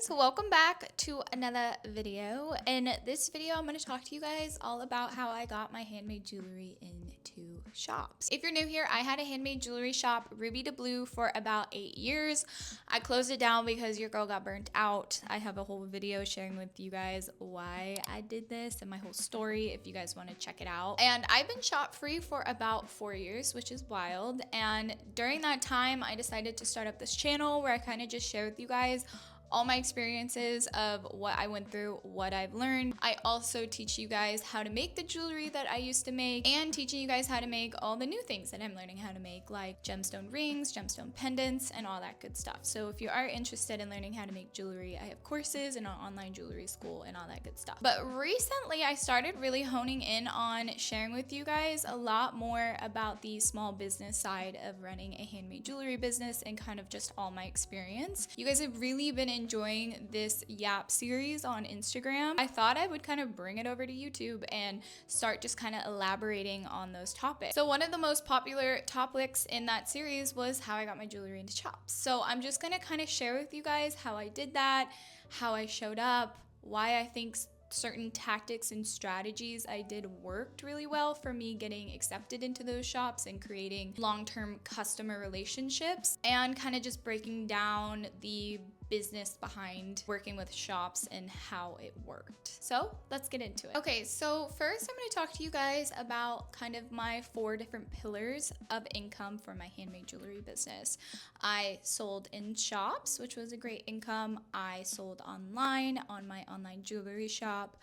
guys, welcome back to another video. In this video I'm going to talk to you guys all about how I got my handmade jewelry into shops. If you're new here, I had a handmade jewelry shop, Ruby to Blue, for about 8 years. I closed it down because your girl got burnt out. I have a whole video sharing with you guys why I did this and my whole story if you guys want to check it out. And I've been shop free for about 4 years, which is wild. And during that time I decided to start up this channel where I kind of just share with you guys all my experiences of what I went through, what I've learned. I also teach you guys how to make the jewelry that I used to make and teaching you guys how to make all the new things that I'm learning how to make, like gemstone rings, gemstone pendants, and all that good stuff. So if you are interested in learning how to make jewelry, I have courses and an online jewelry school and all that good stuff. But recently I started really honing in on sharing with you guys a lot more about the small business side of running a handmade jewelry business and kind of just all my experience. You guys have really been enjoying this Yap series on Instagram. I thought I would kind of bring it over to YouTube and start just kind of elaborating on those topics. So one of the most popular topics in that series was how I got my jewelry into shops. So I'm just gonna kind of share with you guys how I did that, how I showed up, why I think certain tactics and strategies I did worked really well for me getting accepted into those shops and creating long-term customer relationships, and kind of just breaking down the business behind working with shops and how it worked. So let's get into it. Okay, so first I'm going to talk to you guys about kind of my 4 different pillars of income for my handmade jewelry business. I sold in shops, which was a great income. I sold online on my online jewelry shop.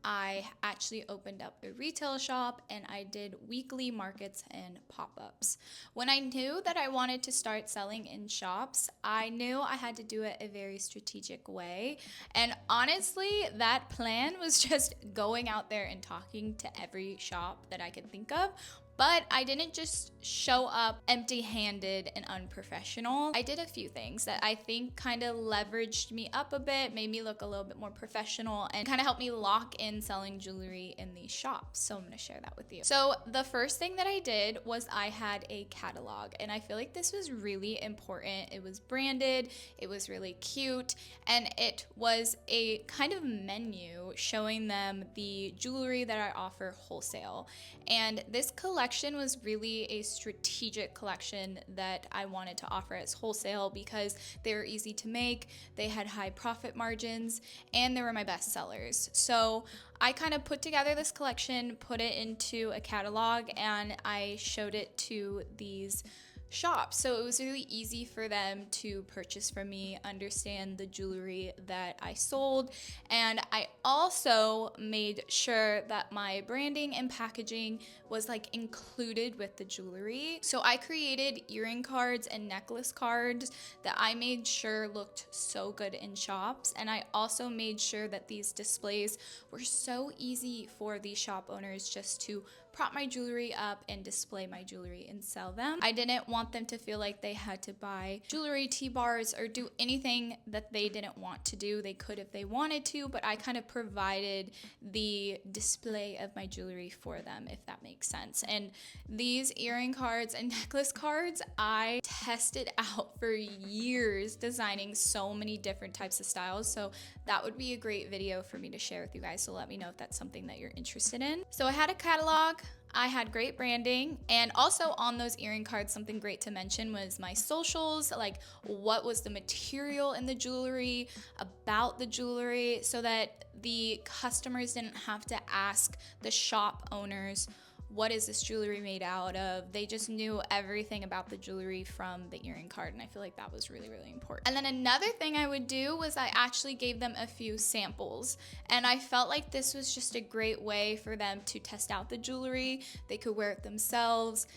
I actually opened up a retail shop and I did weekly markets and pop-ups. When I knew that I wanted to start selling in shops, I knew I had to do it a very strategic way. And honestly, that plan was just going out there and talking to every shop that I could think of. But I didn't just show up empty-handed and unprofessional. I did a few things that I think kind of leveraged me up a bit, made me look a little bit more professional, and kind of helped me lock in selling jewelry in these shops. So I'm gonna share that with you. So the first thing that I did was I had a catalog, and I feel like this was really important. It was branded, it was really cute, and it was a kind of menu showing them the jewelry that I offer wholesale. And this collection was really a strategic collection that I wanted to offer as wholesale because they were easy to make, they had high profit margins, and they were my best sellers. So I kind of put together this collection, put it into a catalog, and I showed it to these shops. So it was really easy for them to purchase from me, understand the jewelry that I sold, and I also made sure that my branding and packaging was like included with the jewelry. So I created earring cards and necklace cards that I made sure looked so good in shops, and I also made sure that these displays were so easy for these shop owners just to prop my jewelry up and display my jewelry and sell them. I didn't want them to feel like they had to buy jewelry T-bars or do anything that they didn't want to do. They could if they wanted to, but I kind of provided the display of my jewelry for them, if that makes sense. And these earring cards and necklace cards, I tested out for years designing so many different types of styles. So that would be a great video for me to share with you guys. So let me know if that's something that you're interested in. So I had a catalog, I had great branding, and also on those earring cards, something great to mention was my socials, like what was the material in the jewelry, about the jewelry, so that the customers didn't have to ask the shop owners, what is this jewelry made out of? They just knew everything about the jewelry from the earring card, and I feel like that was really, really important. And then another thing I would do was I actually gave them a few samples, and I felt like this was just a great way for them to test out the jewelry. They could wear it themselves.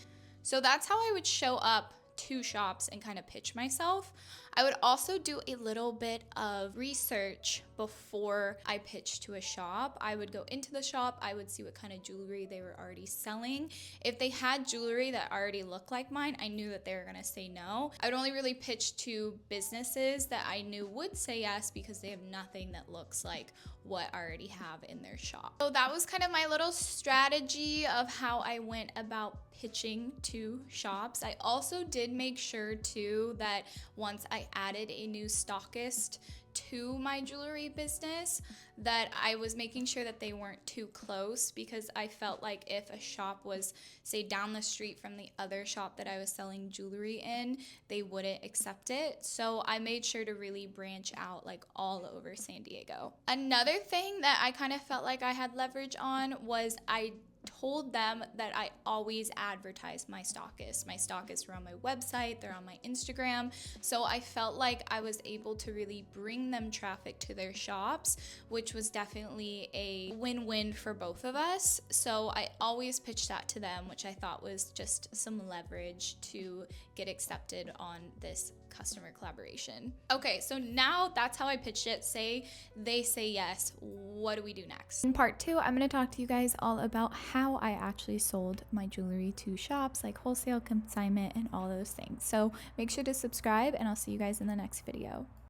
So that's how I would show up to shops and kind of pitch myself. I would also do a little bit of research before I pitched to a shop. I would go into the shop, I would see what kind of jewelry they were already selling. If they had jewelry that already looked like mine, I knew that they were gonna say no. I would only really pitch to businesses that I knew would say yes because they have nothing that looks like what I already have in their shop. So that was kind of my little strategy of how I went about pitching to shops. I also did make sure too that once I I added a new stockist to my jewelry business, that I was making sure that they weren't too close, because I felt like if a shop was, say, down the street from the other shop that I was selling jewelry in, they wouldn't accept it. So I made sure to really branch out like all over San Diego. Another thing that I kind of felt like I had leverage on was I told them that I always advertise my stockists. My stockists are on my website, they're on my Instagram. So I felt like I was able to really bring them traffic to their shops, which was definitely a win-win for both of us. So I always pitched that to them, which I thought was just some leverage to get accepted on this customer collaboration. Okay, so now that's how I pitched it. Say they say yes, what do we do next? In part 2, I'm going to talk to you guys all about how I actually sold my jewelry to shops, like wholesale, consignment, and all those things. So make sure to subscribe, and I'll see you guys in the next video.